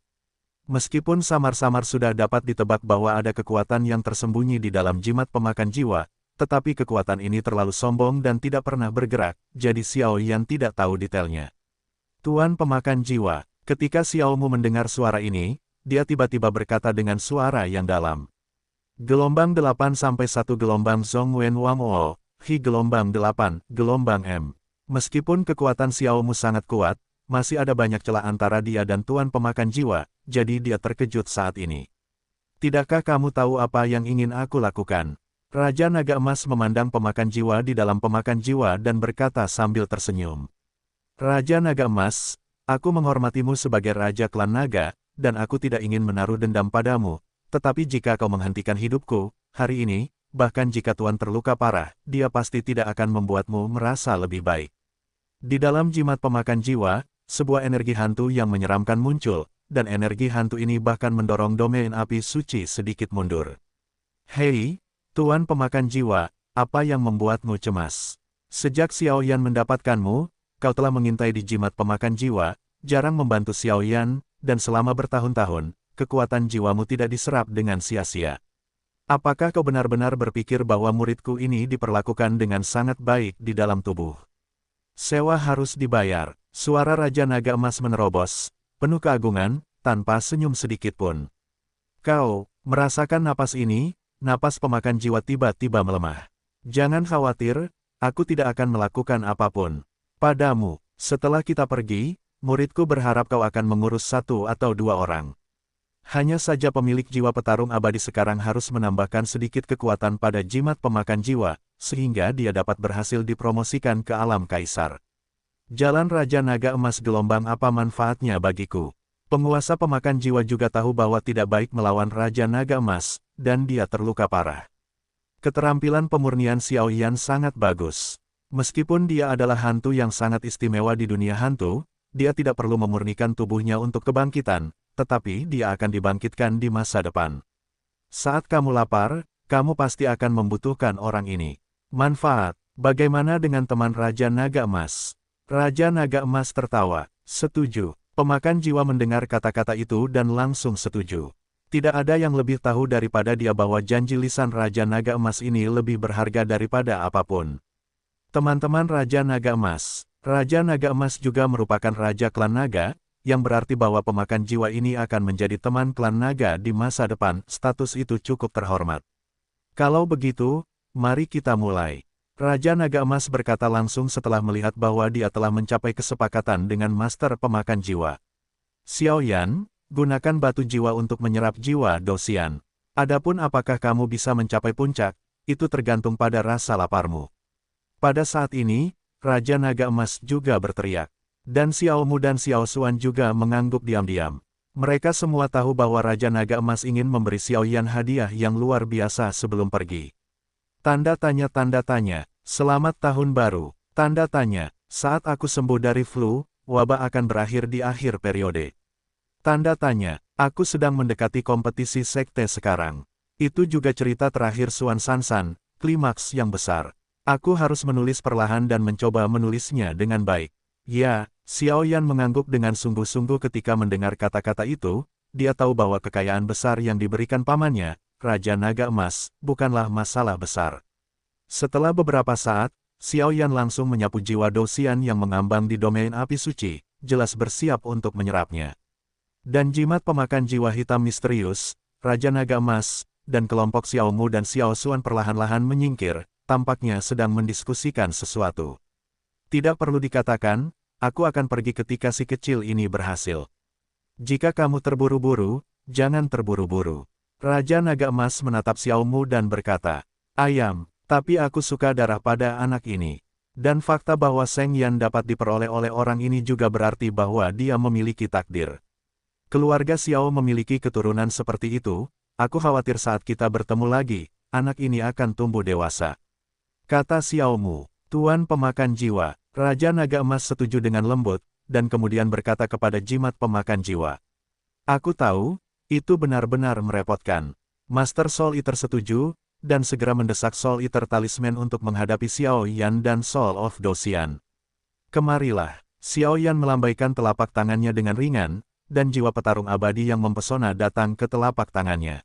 Meskipun samar-samar sudah dapat ditebak bahwa ada kekuatan yang tersembunyi di dalam jimat pemakan jiwa, tetapi kekuatan ini terlalu sombong dan tidak pernah bergerak, jadi Xiao Yan tidak tahu detailnya. Tuan pemakan jiwa, ketika Xiao Mu mendengar suara ini, dia tiba-tiba berkata dengan suara yang dalam. Gelombang 8 sampai 1 gelombang Zhong Wen Wang O, Hi gelombang 8, gelombang M. Meskipun kekuatan Xiao Mu sangat kuat, masih ada banyak celah antara dia dan Tuan pemakan jiwa, jadi dia terkejut saat ini. Tidakkah kamu tahu apa yang ingin aku lakukan? Raja Naga Emas memandang pemakan jiwa di dalam pemakan jiwa dan berkata sambil tersenyum. Raja Naga Emas, aku menghormatimu sebagai Raja Klan Naga, dan aku tidak ingin menaruh dendam padamu, tetapi jika kau menghentikan hidupku, hari ini, bahkan jika Tuan terluka parah, dia pasti tidak akan membuatmu merasa lebih baik. Di dalam jimat pemakan jiwa, sebuah energi hantu yang menyeramkan muncul, dan energi hantu ini bahkan mendorong domain api suci sedikit mundur. Hei, Tuan pemakan jiwa, apa yang membuatmu cemas? Sejak Xiao Yan mendapatkanmu, kau telah mengintai di jimat pemakan jiwa, jarang membantu Xiao Yan, dan selama bertahun-tahun, kekuatan jiwamu tidak diserap dengan sia-sia. Apakah kau benar-benar berpikir bahwa muridku ini diperlakukan dengan sangat baik di dalam tubuh? Sewa harus dibayar. Suara Raja Naga Emas menerobos, penuh keagungan, tanpa senyum sedikit pun. Kau, merasakan napas ini? Napas pemakan jiwa tiba-tiba melemah. Jangan khawatir, aku tidak akan melakukan apapun padamu. Setelah kita pergi, muridku berharap kau akan mengurus 1 atau 2 orang. Hanya saja pemilik jiwa petarung abadi sekarang harus menambahkan sedikit kekuatan pada jimat pemakan jiwa, sehingga dia dapat berhasil dipromosikan ke alam kaisar. Jalan Raja Naga Emas gelombang apa manfaatnya bagiku? Penguasa pemakan jiwa juga tahu bahwa tidak baik melawan Raja Naga Emas, dan dia terluka parah. Keterampilan pemurnian Xiao Yan sangat bagus. Meskipun dia adalah hantu yang sangat istimewa di dunia hantu, dia tidak perlu memurnikan tubuhnya untuk kebangkitan, tetapi dia akan dibangkitkan di masa depan. Saat kamu lapar, kamu pasti akan membutuhkan orang ini. Manfaat, bagaimana dengan teman Raja Naga Emas? Raja Naga Emas tertawa, setuju. Pemakan jiwa mendengar kata-kata itu dan langsung setuju. Tidak ada yang lebih tahu daripada dia bahwa janji lisan Raja Naga Emas ini lebih berharga daripada apapun. Teman-teman Raja Naga Emas, Raja Naga Emas juga merupakan Raja Klan Naga, yang berarti bahwa pemakan jiwa ini akan menjadi teman Klan Naga di masa depan. Status itu cukup terhormat. Kalau begitu, mari kita mulai. Raja Naga Emas berkata langsung setelah melihat bahwa dia telah mencapai kesepakatan dengan Master Pemakan Jiwa. Xiao Yan, gunakan batu jiwa untuk menyerap jiwa Dosian. Adapun apakah kamu bisa mencapai puncak, itu tergantung pada rasa laparmu. Pada saat ini, Raja Naga Emas juga berteriak. Dan Xiao Mu dan Xiao Xuan juga mengangguk diam-diam. Mereka semua tahu bahwa Raja Naga Emas ingin memberi Xiao Yan hadiah yang luar biasa sebelum pergi. Tanda tanya, selamat tahun baru. Tanda tanya, saat aku sembuh dari flu, wabah akan berakhir di akhir periode. Tanda tanya, aku sedang mendekati kompetisi sekte sekarang. Itu juga cerita terakhir Xuan Sansan, klimaks yang besar. Aku harus menulis perlahan dan mencoba menulisnya dengan baik. Ya, Xiao Yan mengangguk dengan sungguh-sungguh ketika mendengar kata-kata itu, dia tahu bahwa kekayaan besar yang diberikan pamannya, Raja Naga Emas, bukanlah masalah besar. Setelah beberapa saat, Xiao Yan langsung menyapu jiwa Dosian yang mengambang di domain api suci, jelas bersiap untuk menyerapnya. Dan jimat pemakan jiwa hitam misterius, Raja Naga Emas, dan kelompok Xiao Mu dan Xiao Xuan perlahan-lahan menyingkir, tampaknya sedang mendiskusikan sesuatu. Tidak perlu dikatakan, aku akan pergi ketika si kecil ini berhasil. Jika kamu terburu-buru, jangan terburu-buru. Raja Naga Emas menatap Xiao Mu dan berkata, ayam, tapi aku suka darah pada anak ini. Dan fakta bahwa Seng Yan dapat diperoleh oleh orang ini juga berarti bahwa dia memiliki takdir. Keluarga Xiao memiliki keturunan seperti itu, aku khawatir saat kita bertemu lagi, anak ini akan tumbuh dewasa. Kata Xiao Mu. Tuan pemakan jiwa, Raja Naga Emas setuju dengan lembut, dan kemudian berkata kepada jimat pemakan jiwa. Aku tahu, itu benar-benar merepotkan. Master Soul Eater setuju, dan segera mendesak Soul Eater Talisman untuk menghadapi Xiao Yan dan Soul of Dosian. Kemarilah, Xiao Yan melambaikan telapak tangannya dengan ringan, dan jiwa petarung abadi yang mempesona datang ke telapak tangannya.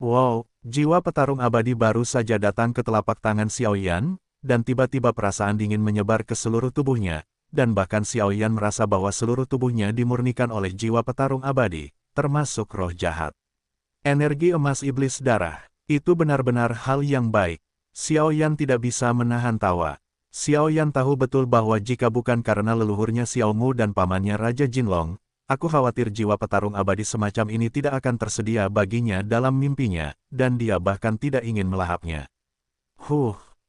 Wow, jiwa petarung abadi baru saja datang ke telapak tangan Xiao Yan, dan tiba-tiba perasaan dingin menyebar ke seluruh tubuhnya, dan bahkan Xiao Yan merasa bahwa seluruh tubuhnya dimurnikan oleh jiwa petarung abadi, termasuk roh jahat. Energi emas iblis darah, itu benar-benar hal yang baik. Xiao Yan tidak bisa menahan tawa. Xiao Yan tahu betul bahwa jika bukan karena leluhurnya Xiao Mu dan pamannya Raja Jinlong, aku khawatir jiwa petarung abadi semacam ini tidak akan tersedia baginya dalam mimpinya, dan dia bahkan tidak ingin melahapnya.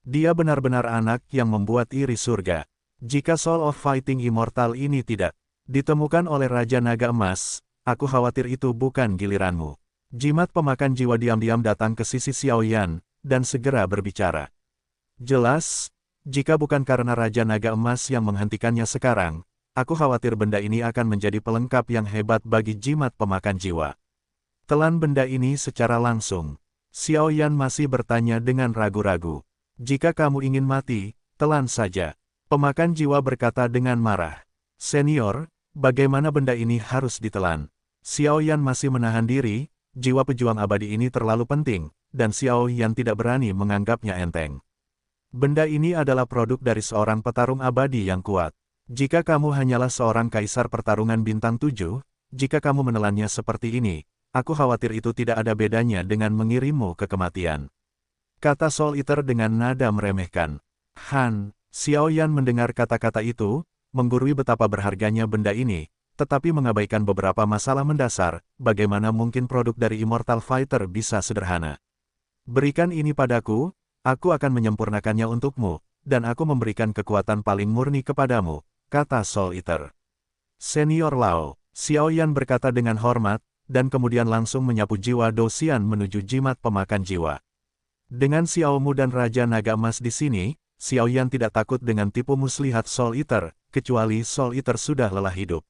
Dia benar-benar anak yang membuat iri surga. Jika Soul of Fighting Immortal ini tidak ditemukan oleh Raja Naga Emas, aku khawatir itu bukan giliranmu. Jimat pemakan jiwa diam-diam datang ke sisi Xiao Yan, dan segera berbicara. Jelas, jika bukan karena Raja Naga Emas yang menghentikannya sekarang, aku khawatir benda ini akan menjadi pelengkap yang hebat bagi jimat pemakan jiwa. Telan benda ini secara langsung. Xiao Yan masih bertanya dengan ragu-ragu. Jika kamu ingin mati, telan saja. Pemakan jiwa berkata dengan marah. Senior, bagaimana benda ini harus ditelan? Xiao Yan masih menahan diri, jiwa pejuang abadi ini terlalu penting, dan Xiao Yan tidak berani menganggapnya enteng. Benda ini adalah produk dari seorang petarung abadi yang kuat. Jika kamu hanyalah seorang kaisar pertarungan bintang 7, jika kamu menelannya seperti ini, aku khawatir itu tidak ada bedanya dengan mengirimmu ke kematian. Kata Soul Eater dengan nada meremehkan. Xiao Yan mendengar kata-kata itu, menggurui betapa berharganya benda ini, tetapi mengabaikan beberapa masalah mendasar, bagaimana mungkin produk dari Immortal Fighter bisa sederhana. Berikan ini padaku, aku akan menyempurnakannya untukmu, dan aku memberikan kekuatan paling murni kepadamu, kata Soul Eater. Senior Lao, Xiao Yan berkata dengan hormat, dan kemudian langsung menyapu jiwa Dosian menuju jimat pemakan jiwa. Dengan Xiao Mu dan Raja Naga Emas di sini, Xiao Yan tidak takut dengan tipu muslihat Soul Eater, kecuali Soul Eater sudah lelah hidup.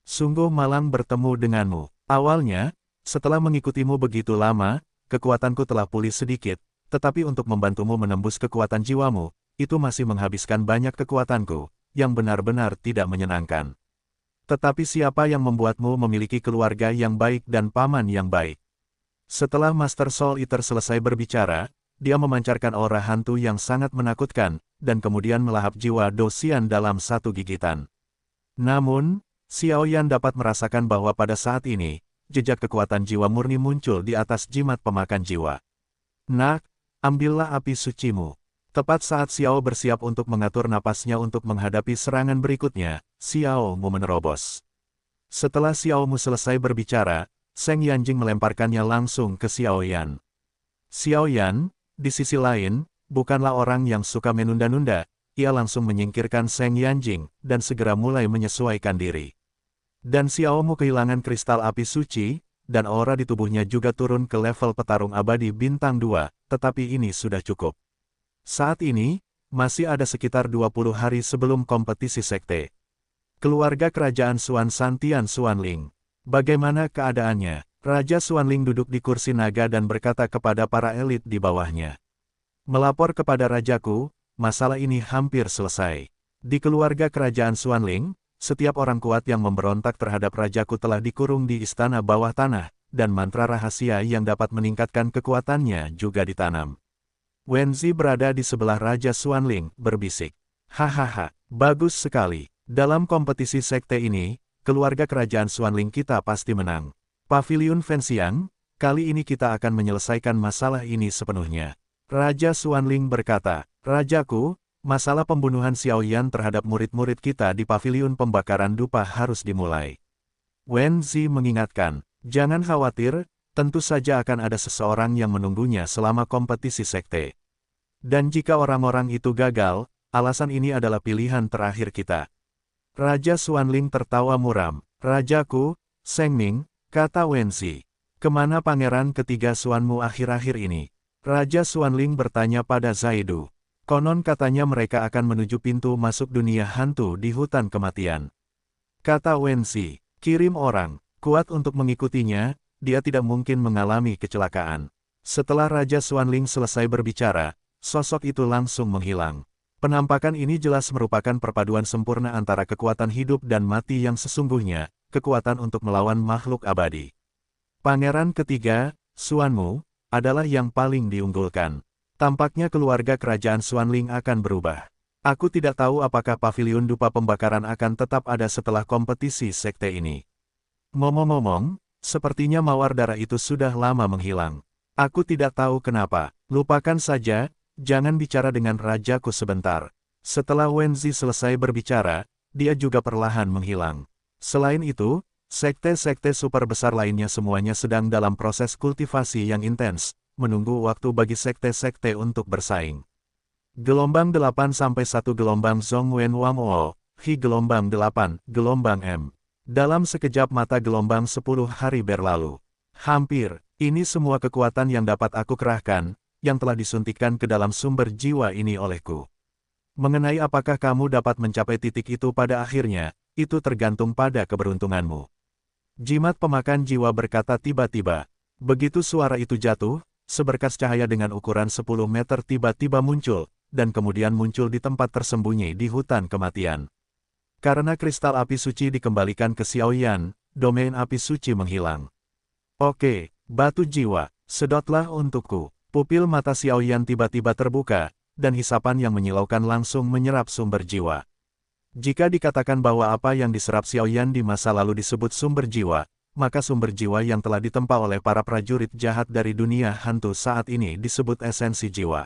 Sungguh malang bertemu denganmu. Awalnya, setelah mengikutimu begitu lama, kekuatanku telah pulih sedikit, tetapi untuk membantumu menembus kekuatan jiwamu, itu masih menghabiskan banyak kekuatanku, yang benar-benar tidak menyenangkan. Tetapi siapa yang membuatmu memiliki keluarga yang baik dan paman yang baik? Setelah Master Soul Eater selesai berbicara, dia memancarkan aura hantu yang sangat menakutkan, dan kemudian melahap jiwa Dosian dalam satu gigitan. Namun, Xiao Yan dapat merasakan bahwa pada saat ini, jejak kekuatan jiwa murni muncul di atas jimat pemakan jiwa. Nak, ambillah api sucimu. Tepat saat Xiao bersiap untuk mengatur napasnya untuk menghadapi serangan berikutnya, Xiao Mu menerobos. Setelah Xiao Mu selesai berbicara, Seng Yanjing melemparkannya langsung ke Xiao Yan. Xiao Yan, di sisi lain, bukanlah orang yang suka menunda-nunda, ia langsung menyingkirkan Seng Yanjing, dan segera mulai menyesuaikan diri. Dan Xiao Mu kehilangan kristal api suci, dan aura di tubuhnya juga turun ke level petarung abadi bintang 2, tetapi ini sudah cukup. Saat ini, masih ada sekitar 20 hari sebelum kompetisi sekte. Keluarga kerajaan Xuan Santian Xuanling. Bagaimana keadaannya? Raja Xuanling duduk di kursi naga dan berkata kepada para elit di bawahnya. Melapor kepada rajaku, masalah ini hampir selesai. Di keluarga kerajaan Xuanling, setiap orang kuat yang memberontak terhadap rajaku telah dikurung di istana bawah tanah, dan mantra rahasia yang dapat meningkatkan kekuatannya juga ditanam. Wenzi berada di sebelah Raja Xuanling, berbisik. Hahaha, bagus sekali. Dalam kompetisi sekte ini, keluarga kerajaan Xuanling kita pasti menang. Paviliun Fenxiang, kali ini kita akan menyelesaikan masalah ini sepenuhnya. Raja Xuanling berkata, Rajaku, masalah pembunuhan Xiao Yan terhadap murid-murid kita di Paviliun Pembakaran Dupa harus dimulai. Wenzi mengingatkan, jangan khawatir, tentu saja akan ada seseorang yang menunggunya selama kompetisi sekte. Dan jika orang-orang itu gagal, alasan ini adalah pilihan terakhir kita. Raja Xuanling tertawa muram. Rajaku, Seng Ming, kata Wenzi. Kemana pangeran ketiga Xuanmu akhir-akhir ini? Raja Xuanling bertanya pada Zaidu. Konon katanya mereka akan menuju pintu masuk dunia hantu di hutan kematian. Kata Wensi, kirim orang kuat untuk mengikutinya, dia tidak mungkin mengalami kecelakaan. Setelah Raja Xuanling selesai berbicara, sosok itu langsung menghilang. Penampakan ini jelas merupakan perpaduan sempurna antara kekuatan hidup dan mati yang sesungguhnya, kekuatan untuk melawan makhluk abadi. Pangeran ketiga, Xuanmu, adalah yang paling diunggulkan. Tampaknya keluarga kerajaan Xuanling akan berubah. Aku tidak tahu apakah pavilion dupa pembakaran akan tetap ada setelah kompetisi sekte ini. Ngomong-ngomong, sepertinya mawar darah itu sudah lama menghilang. Aku tidak tahu kenapa, lupakan saja, jangan bicara dengan rajaku sebentar. Setelah Wenzi selesai berbicara, dia juga perlahan menghilang. Selain itu, sekte-sekte super besar lainnya semuanya sedang dalam proses kultivasi yang intens, menunggu waktu bagi sekte-sekte untuk bersaing. Gelombang 8-1 gelombang Zhongwen Wangwo, Hi gelombang 8, gelombang M. Dalam sekejap mata gelombang 10 hari berlalu. Hampir, ini semua kekuatan yang dapat aku kerahkan, yang telah disuntikkan ke dalam sumber jiwa ini olehku. Mengenai apakah kamu dapat mencapai titik itu pada akhirnya, itu tergantung pada keberuntunganmu. Jimat pemakan jiwa berkata tiba-tiba. Begitu suara itu jatuh, seberkas cahaya dengan ukuran 10 meter tiba-tiba muncul, dan kemudian muncul di tempat tersembunyi di hutan kematian. Karena kristal api suci dikembalikan ke Xiaoyan, domain api suci menghilang. Oke, batu jiwa, sedotlah untukku. Pupil mata Xiaoyan tiba-tiba terbuka, dan hisapan yang menyilaukan langsung menyerap sumber jiwa. Jika dikatakan bahwa apa yang diserap Xiaoyan di masa lalu disebut sumber jiwa, maka sumber jiwa yang telah ditempa oleh para prajurit jahat dari dunia hantu saat ini disebut esensi jiwa.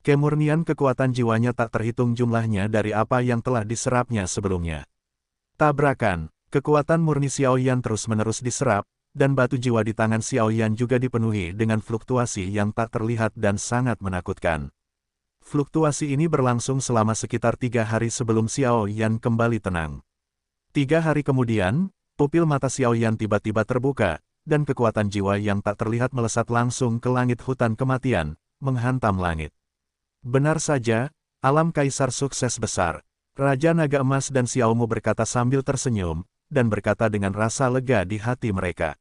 Kemurnian kekuatan jiwanya tak terhitung jumlahnya dari apa yang telah diserapnya sebelumnya. Tabrakan, kekuatan murni Xiaoyan terus-menerus diserap, dan batu jiwa di tangan Xiaoyan juga dipenuhi dengan fluktuasi yang tak terlihat dan sangat menakutkan. Fluktuasi ini berlangsung selama sekitar 3 hari sebelum Xiaoyan kembali tenang. 3 hari kemudian, pupil mata Xiaoyan tiba-tiba terbuka, dan kekuatan jiwa yang tak terlihat melesat langsung ke langit hutan kematian, menghantam langit. Benar saja, alam kaisar sukses besar. Raja Naga Emas dan Xiaomu berkata sambil tersenyum, dan berkata dengan rasa lega di hati mereka.